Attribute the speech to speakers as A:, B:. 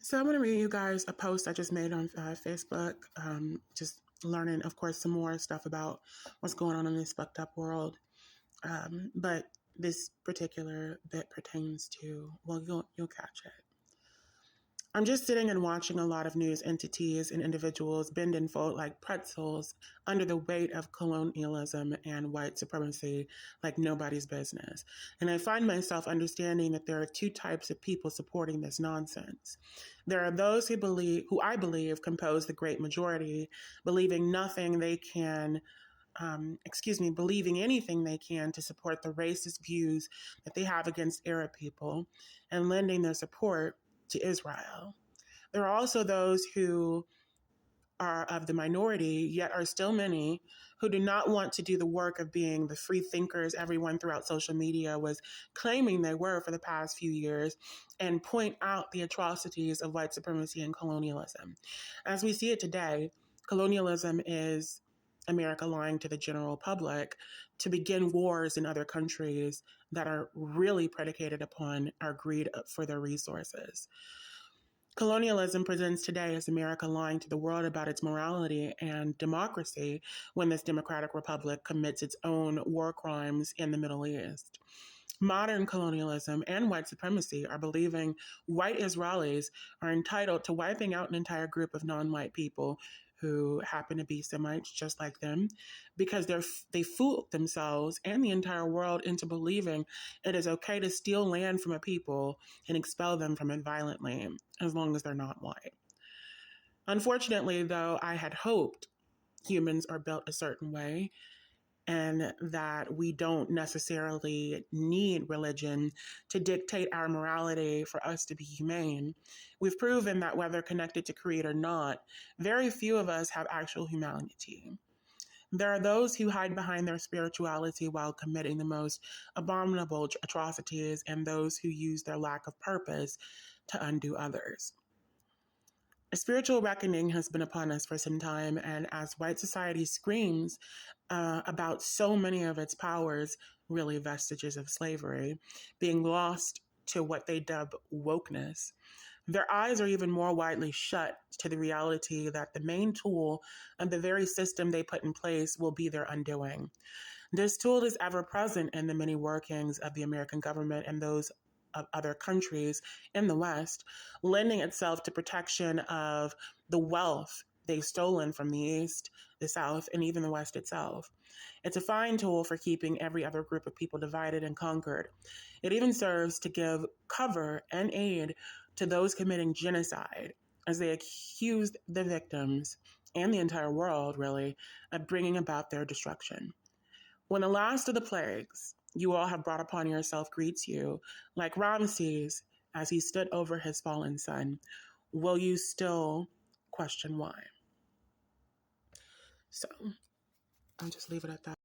A: So I'm going to read you guys a post I just made on Facebook, just learning, of course, some more stuff about what's going on in this fucked up world. But this particular bit pertains to, well, you'll catch it. I'm just sitting and watching a lot of news entities and individuals bend and fold like pretzels under the weight of colonialism and white supremacy like nobody's business. And I find myself understanding that there are two types of people supporting this nonsense. There are those who I believe compose the great majority, believing nothing they can believing anything they can to support the racist views that they have against Arab people and lending their support to Israel. There are also those who are of the minority, yet are still many, who do not want to do the work of being the free thinkers everyone throughout social media was claiming they were for the past few years and point out the atrocities of white supremacy and colonialism. As we see it today, colonialism is America lying to the general public to begin wars in other countries that are really predicated upon our greed for their resources. Colonialism presents today as America lying to the world about its morality and democracy when this democratic republic commits its own war crimes in the Middle East. Modern colonialism and white supremacy are believing white Israelis are entitled to wiping out an entire group of non-white people who happen to be Semites just like them, because they fooled themselves and the entire world into believing it is okay to steal land from a people and expel them from it violently, as long as they're not white. Unfortunately, though, I had hoped humans are built a certain way and that we don't necessarily need religion to dictate our morality for us to be humane. We've proven that whether connected to creed or not, very few of us have actual humanity. There are those who hide behind their spirituality while committing the most abominable atrocities, and those who use their lack of purpose to undo others. A spiritual reckoning has been upon us for some time, and as white society screams about so many of its powers, really vestiges of slavery, being lost to what they dub wokeness, their eyes are even more widely shut to the reality that the main tool of the very system they put in place will be their undoing. This tool is ever present in the many workings of the American government and those of other countries in the West, lending itself to protection of the wealth they've stolen from the East, the South, and even the West itself. It's a fine tool for keeping every other group of people divided and conquered. It even serves to give cover and aid to those committing genocide, as they accuse the victims and the entire world, really, of bringing about their destruction. When the last of the plagues you all have brought upon yourself greets you, like Ramses as he stood over his fallen son, will you still question why? So I'll just leave it at that.